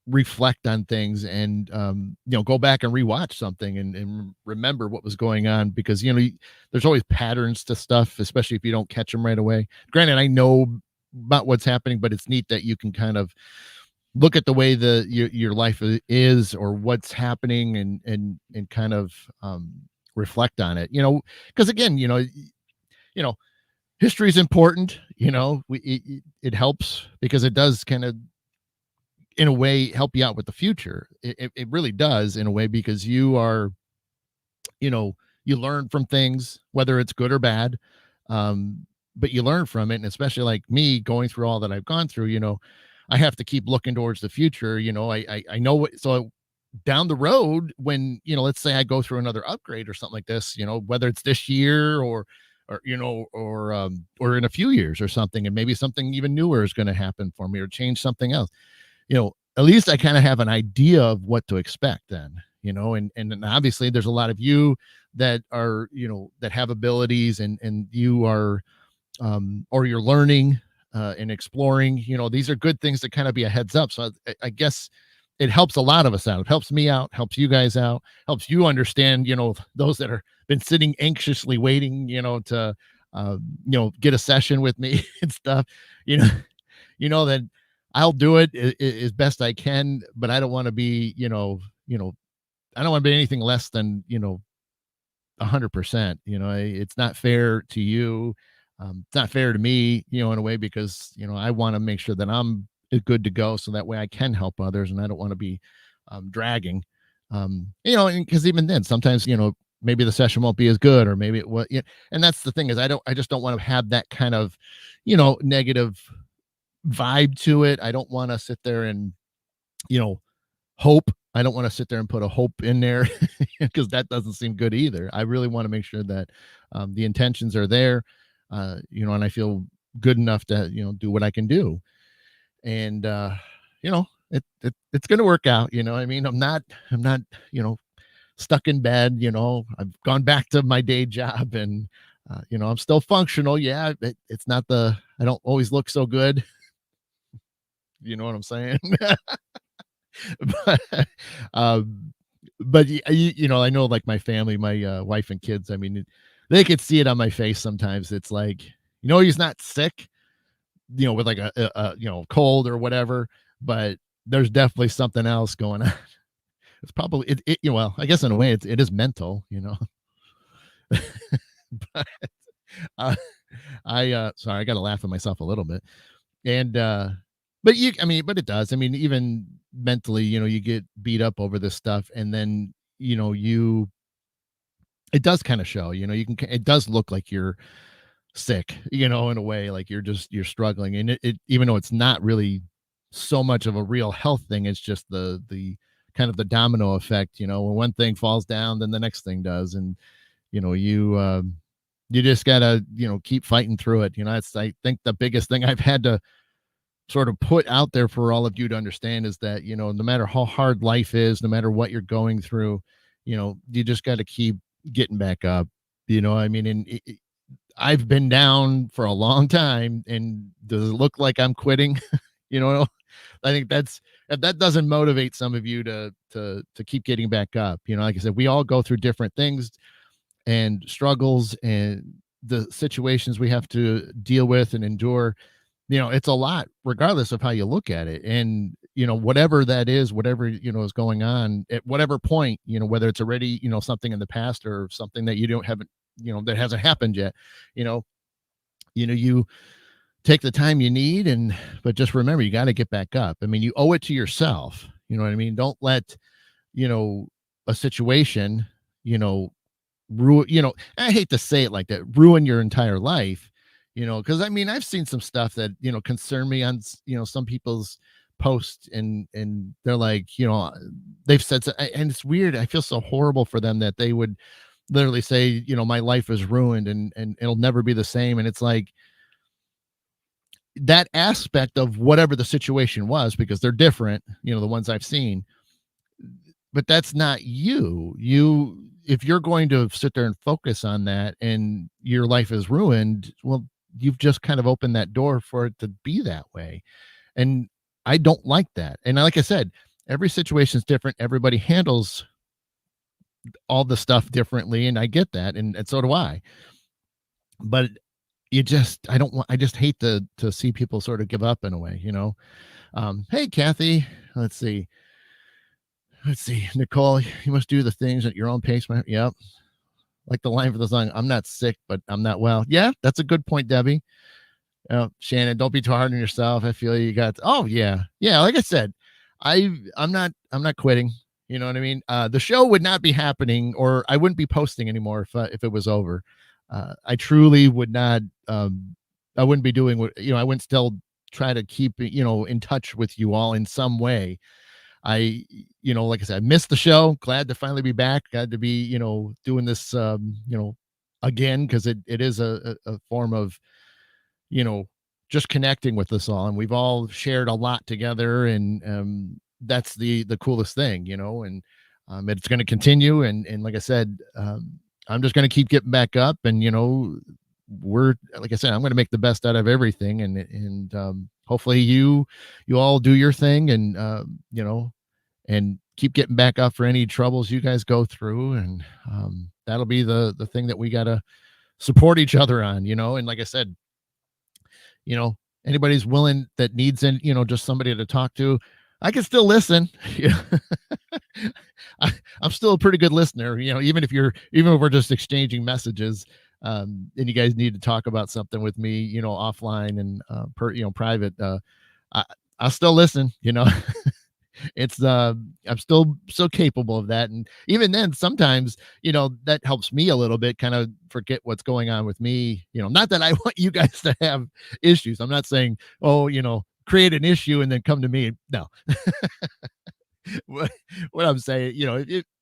reflect on things and go back and rewatch something and remember what was going on, because there's always patterns to stuff, especially if you don't catch them right away. Granted, I know about what's happening, but it's neat that you can kind of look at the way your life is or what's happening, and kind of reflect on it, because again, you know history is important. It helps because it does kind of in a way help you out with the future. It really does in a way, because you are, you learn from things, whether it's good or bad. But you learn from it. And especially like me going through all that I've gone through, I have to keep looking towards the future. I know what, so down the road when, let's say I go through another upgrade or something like this, whether it's this year or in a few years or something, and maybe something even newer is going to happen for me or change something else, at least I kind of have an idea of what to expect then, and then obviously there's a lot of you that are, that have abilities, and you are, or you're learning, and exploring, these are good things to kind of be a heads up. So I guess it helps a lot of us out. It helps me out, helps you guys out, helps you understand, those that are been sitting anxiously waiting, to, get a session with me and stuff, you know, that I'll do it as best I can, but I don't want to be, I don't want to be anything less than, 100%. It's not fair to you. It's not fair to me, in a way, because, I want to make sure that I'm good to go. So that way I can help others, and I don't want to be dragging, and because even then, sometimes, maybe the session won't be as good, or maybe it will. Yeah. And that's the thing is I just don't want to have that kind of, negative vibe to it. I don't want to sit there and, hope. I don't want to sit there and put a hope in there because that doesn't seem good either. I really want to make sure that the intentions are there, and I feel good enough to, do what I can do. And, it's going to work out. I mean, I'm not, stuck in bed. I've gone back to my day job, and, I'm still functional. Yeah. It's not I don't always look so good. You know what I'm saying? but um I know, like my family, my wife and kids, I mean, they could see it on my face sometimes. It's like, He's not sick, with like a cold or whatever, but there's definitely something else going on. It's probably well, I guess in a way it is mental. But uh, sorry, I got to laugh at myself a little bit. And but but it does. I mean, even mentally, you get beat up over this stuff, and then you it does kind of show. It does look like you're sick, in a way, like you're struggling, and it even though it's not really so much of a real health thing, it's just the kind of the domino effect. When one thing falls down, then the next thing does, and you just gotta keep fighting through it. It's, I think, the biggest thing I've had to sort of put out there for all of you to understand is that no matter how hard life is, no matter what you're going through, you just got to keep getting back up. I mean, and I've been down for a long time, and does it look like I'm quitting? you know I think that's, if that doesn't motivate some of you to keep getting back up. Like I said, we all go through different things and struggles, and the situations we have to deal with and endure. It's a lot regardless of how you look at it. And whatever that is, whatever is going on at whatever point, whether it's already something in the past or something that you don't haven't that hasn't happened yet. you know you take the time you need, but just remember, you got to get back up. I mean, you owe it to yourself. You know what I mean? Don't let a situation you know ruin, I hate to say it like that, ruin your entire life. Because I mean, I've seen some stuff that concern me on some people's posts, and they're like, they've said so, and it's weird. I feel so horrible for them that they would literally say, my life is ruined, and it'll never be the same. And it's like, that aspect of whatever the situation was, because they're different, the ones I've seen, but that's not you. If you're going to sit there and focus on that and your life is ruined, well, you've just kind of opened that door for it to be that way. And I don't like that. And like I said, every situation is different. Everybody handles all the stuff differently, and I get that, and so do I. But I don't want, I just hate to see people sort of give up in a way. Hey, Kathy, let's see. Nicole, you must do the things at your own pace. Yep. Like the line for the song, I'm not sick, but I'm not well. Yeah, that's a good point, Debbie. Shannon, don't be too hard on yourself. I feel you got, oh yeah. Yeah. Like I said, I'm not quitting. You know what I mean? The show would not be happening, or I wouldn't be posting anymore if it was over. I truly would not, I wouldn't be doing what, I wouldn't still try to keep, in touch with you all in some way. I, like I said, I missed the show. Glad to finally be back. Glad to be, doing this, again, because it is a form of, you know, just connecting with us all, and we've all shared a lot together, and that's the coolest thing, and it's going to continue. And like I said, I'm just going to keep getting back up, and we're, like I said, I'm going to make the best out of everything, and hopefully you all do your thing, and and keep getting back up for any troubles you guys go through, and that'll be the thing that we got to support each other on. And like I said, anybody's willing that needs just somebody to talk to, I can still listen. I'm still a pretty good listener, even if we're just exchanging messages, and you guys need to talk about something with me, offline and private, I, I'll still listen. It's I'm still so capable of that. And even then, sometimes that helps me a little bit kind of forget what's going on with me. Not that I want you guys to have issues. I'm not saying, oh, create an issue and then come to me. No. what I'm saying,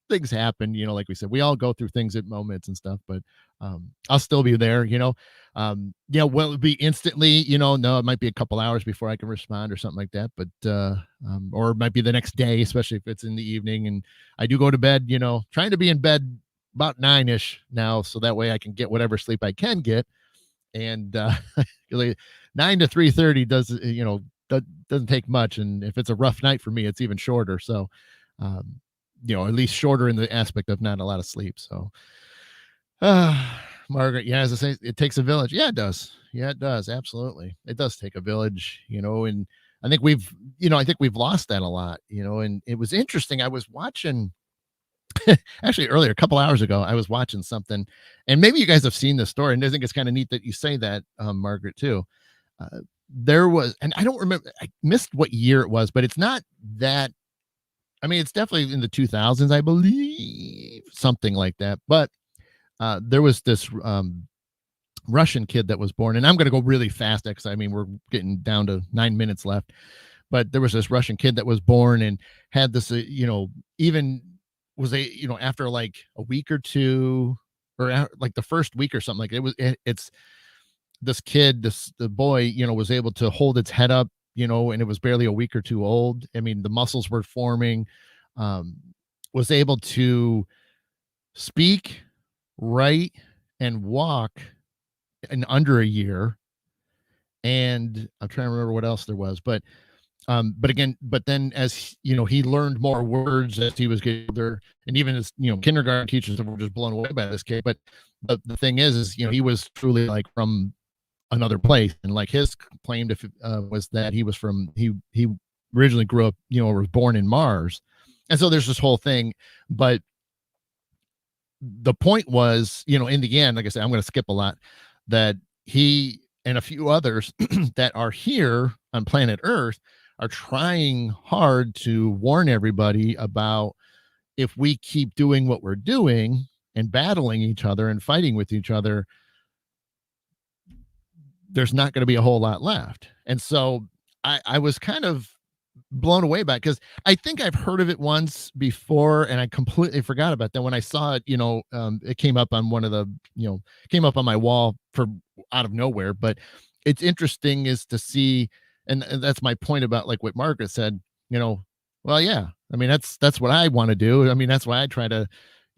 things happen, like we said, we all go through things at moments and stuff, but I'll still be there. Will it be instantly, no, it might be a couple hours before I can respond or something like that, but or it might be the next day, especially if it's in the evening. And I do go to bed, trying to be in bed about 9ish now, so that way I can get whatever sleep I can get. And 9 to 3:30 does, doesn't take much. And if it's a rough night for me, it's even shorter. So at least shorter in the aspect of not a lot of sleep. So Margaret. Yeah, as I say, it takes a village. Yeah, it does. Yeah, it does. Absolutely, it does take a village. And I think we've lost that a lot. And it was interesting. I was watching actually earlier, a couple hours ago. I was watching something, and maybe you guys have seen this story. And I think it's kind of neat that you say that, Margaret, too. There was, and I don't remember. I missed what year it was, but it's not that. I mean, it's definitely in the 2000s, I believe, something like that. But there was this Russian kid that was born, and I'm going to go really fast because I mean we're getting down to 9 minutes left. But there was this Russian kid that was born and had this, even was after like a week or two, or like the first week or something, like it's this kid, the boy, was able to hold its head up, and it was barely a week or two old. I mean, the muscles were forming, um, was able to speak, write, and walk in under a year. And I'm trying to remember what else there was, but then as he learned more words as he was getting older, and even his kindergarten teachers were just blown away by this kid. But the thing is he was truly like from another place, and like his claim to was that he originally grew up, or was born in Mars. And so there's this whole thing. But the point was, in the end, like I said, I'm going to skip a lot, that he and a few others that are here on planet Earth are trying hard to warn everybody about, if we keep doing what we're doing and battling each other and fighting with each other, there's not going to be a whole lot left. And so I was kind of blown away by it, because I think I've heard of it once before and I completely forgot about that. When I saw it, it came up on came up on my wall for out of nowhere. But it's interesting is to see, and that's my point about like what Margaret said, well, yeah, I mean, that's what I want to do. I mean, that's why I try to,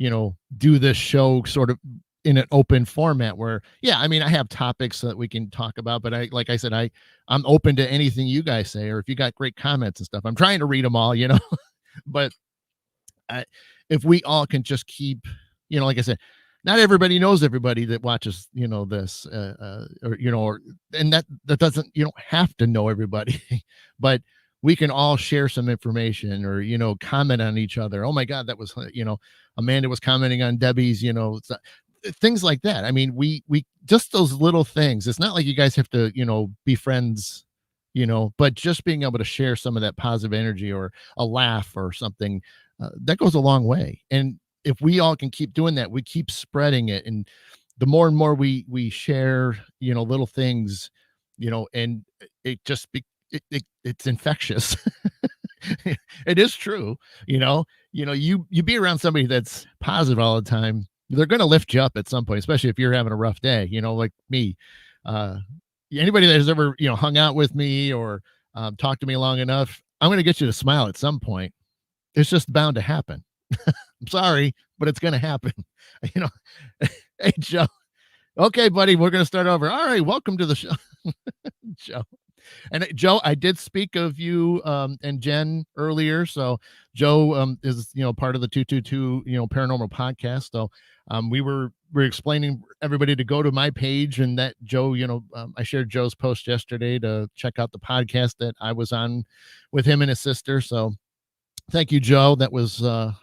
do this show sort of in an open format where, yeah, I mean, I have topics that we can talk about, but like I said, I'm open to anything you guys say, or if you got great comments and stuff, I'm trying to read them all, but if we all can just keep, like I said, not everybody knows everybody that watches, this, and that doesn't, you don't have to know everybody, but we can all share some information, or, comment on each other. Oh my God, that was, Amanda was commenting on Debbie's, things like that. I mean, we just those little things. It's not like you guys have to, be friends, but just being able to share some of that positive energy, or a laugh or something, that goes a long way. And if we all can keep doing that, we keep spreading it. And the more and more we share, little things, and it just it's infectious. It is true. You be around somebody that's positive all the time, they're going to lift you up at some point, especially if you're having a rough day, like me. Anybody that has ever, hung out with me, or talked to me long enough, I'm going to get you to smile at some point. It's just bound to happen. I'm sorry, but it's going to happen. Hey, Joe. Okay, buddy, we're going to start over. All right, welcome to the show. Joe. And Joe, I did speak of you and Jen earlier. So Joe is part of the 222 paranormal podcast. So we're explaining everybody to go to my page, and that Joe, I shared Joe's post yesterday to check out the podcast that I was on with him and his sister. So thank you, Joe. That was that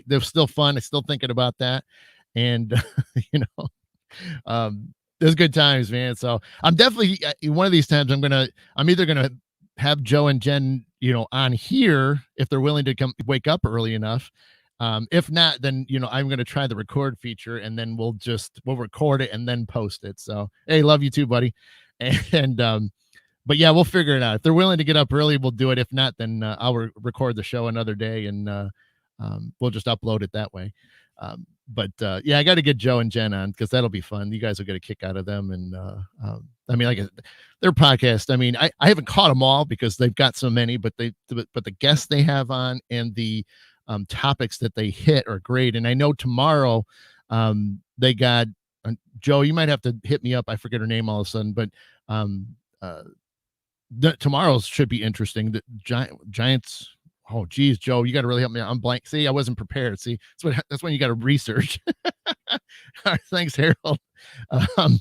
was still fun. I'm still thinking about that, and there's good times, man. So I'm definitely one of these times I'm either gonna have Joe and Jen, on here if they're willing to come wake up early enough. If not, then I'm gonna try the record feature, and then we'll record it and then post it. So hey, love you too, buddy. And but yeah, we'll figure it out. If they're willing to get up early, we'll do it. If not, then I'll record the show another day, and we'll just upload it that way. But yeah, I got to get Joe and Jen on, because that'll be fun. You guys will get a kick out of them. And I mean, like their podcast, I mean, I haven't caught them all because they've got so many, but the guests they have on, and the topics that they hit are great. And I know tomorrow they got Joe, you might have to hit me up. I forget her name all of a sudden, but tomorrow's should be interesting. The Giants, Oh, geez, Joe, you got to really help me out. I'm blank. See, I wasn't prepared. See, that's when you got to research. All right, thanks, Harold. Um,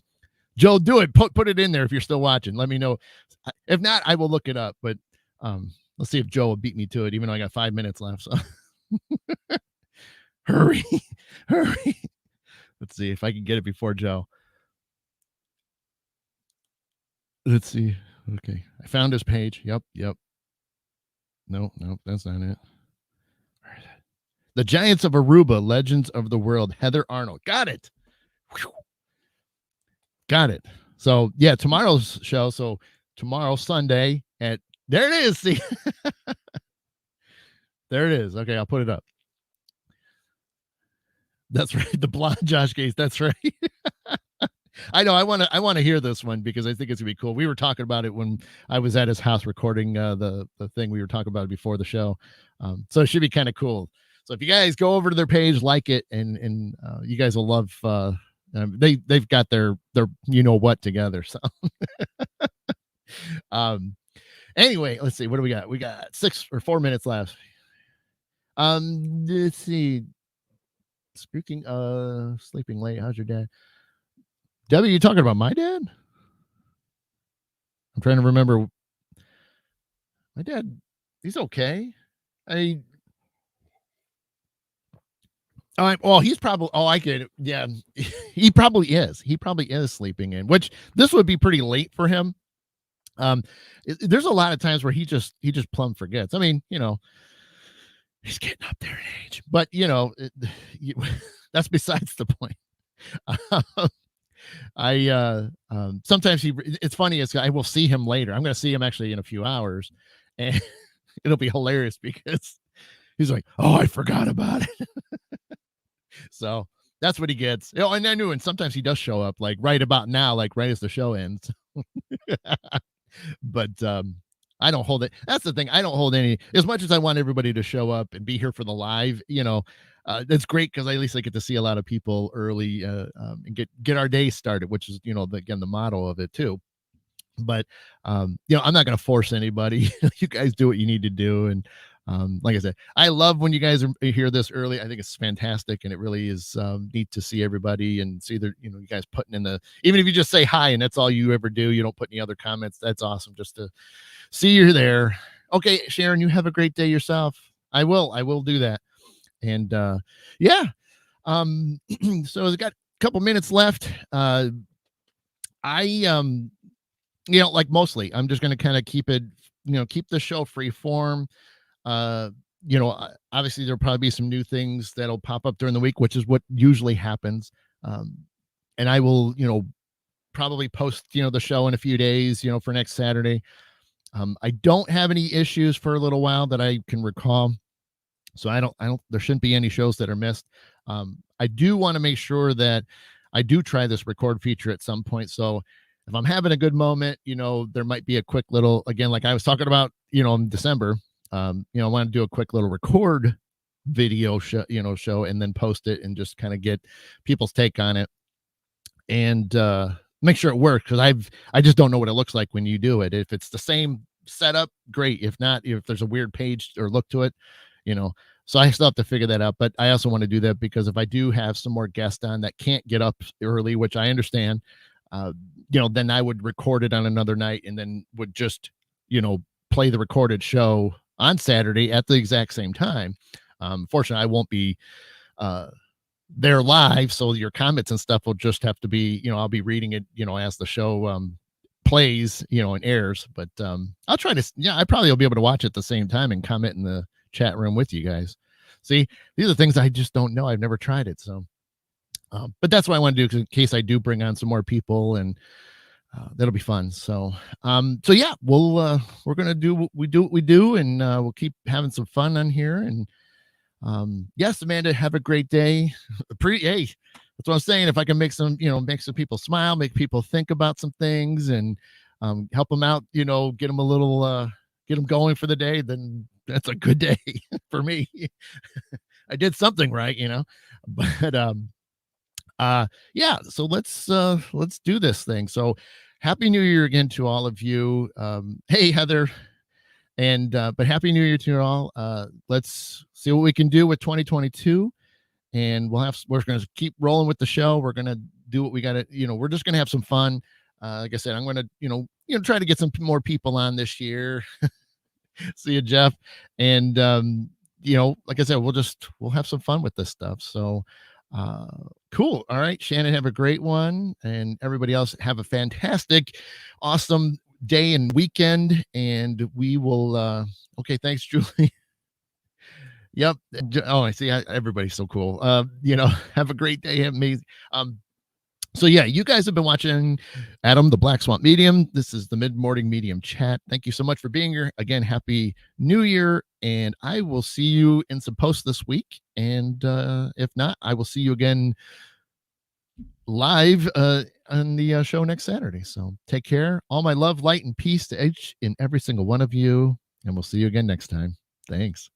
Joe, do it. Put it in there if you're still watching. Let me know. If not, I will look it up. But let's see if Joe will beat me to it, even though I got 5 minutes left. So hurry, hurry. Let's see if I can get it before Joe. Let's see. Okay, I found his page. Yep. No, that's not it. The Giants of Aruba, Legends of the World, Heather Arnold. Got it. Whew. Got it. So yeah, tomorrow's show. So tomorrow, Sunday at there it is. See, there it is. Okay, I'll put it up. That's right. The blonde Josh Gates. That's right. I know. I want to hear this one because I think it's gonna be cool. We were talking about it when I was at his house recording the thing we were talking about before the show. So it should be kind of cool. So if you guys go over to their page, like it, and you guys will love. They've got their you know what together. So anyway, let's see. What do we got? We got 6 or 4 minutes left. Let's see. Speaking sleeping late, how's your dad? Debbie, you talking about my dad? I'm trying to remember. My dad, he's okay. Well, he's probably. Oh, I get it. Yeah, he probably is. He probably is sleeping in. Which this would be pretty late for him. There's a lot of times where he just plumb forgets. I mean, he's getting up there in age, but that's besides the point. Sometimes it's funny. I will see him later. I'm going to see him actually in a few hours, and it'll be hilarious because he's like, "Oh, I forgot about it." So that's what he gets. And I knew, and sometimes he does show up like right about now, like right as the show ends. But I don't hold it. That's the thing. I don't hold any, as much as I want everybody to show up and be here for the live, that's great because at least I get to see a lot of people early and get our day started, which is, again, the motto of it too. But, I'm not going to force anybody. You guys do what you need to do. And like I said, I love when you guys hear this early. I think it's fantastic. And it really is neat to see everybody and see that, you guys putting in even if you just say hi and that's all you ever do, you don't put any other comments. That's awesome. Just to see you're there. Okay, Sharon, you have a great day yourself. I will do that. And yeah. So I've got a couple minutes left. Like mostly I'm just going to kind of keep it, keep the show free form. Obviously there'll probably be some new things that'll pop up during the week, which is what usually happens. And I will, probably post, the show in a few days, for next Saturday. I don't have any issues for a little while that I can recall. So there shouldn't be any shows that are missed. I do want to make sure that I do try this record feature at some point. So if I'm having a good moment, there might be a quick little, again, like I was talking about, in December, I want to do a quick little record video show and then post it and just kind of get people's take on it and make sure it works. Cause I just don't know what it looks like when you do it. If it's the same setup, great. If not, if there's a weird page or look to it, so I still have to figure that out. But I also want to do that because if I do have some more guests on that can't get up early, which I understand, then I would record it on another night and then would just, play the recorded show on Saturday at the exact same time. Fortunately, I won't be there live. So your comments and stuff will just have to be, I'll be reading it, as the show plays, and airs. But I'll try to, I probably will be able to watch it at the same time and comment in the chat room with you guys. See, these are things I just don't know. I've never tried it. So, but that's what I want to do in case I do bring on some more people and that'll be fun. So yeah, we're going to do what we do. And we'll keep having some fun on here. And yes, Amanda, have a great day. Hey, that's what I'm saying. If I can make some people smile, make people think about some things and help them out, get them a little, get them going for the day, then that's a good day for me. I did something right, but yeah, so let's do this thing. So happy New Year again to all of you. Hey, Heather, And but happy New Year to you all. Let's see what we can do with 2022, and we're going to keep rolling with the show. We're going to do what we got to. We're just going to have some fun. Like I said, I'm going to try to get some more people on this year. See you, Jeff. And like I said, we'll have some fun with this stuff. So uh cool. All right, Shannon, have a great one, and everybody else have a fantastic, awesome day and weekend. And we will okay, thanks, Julie. Yep. Oh, I see. Everybody's so cool. Have a great day. Amazing. So yeah, you guys have been watching Adam the Black Swamp Medium. This is the Mid-Morning Medium Chat. Thank you so much for being here. Again, happy New Year, and I will see you in some posts this week. And if not, I will see you again live on the show next Saturday. So take care. All my love, light, and peace to each and every single one of you, and we'll see you again next time. Thanks.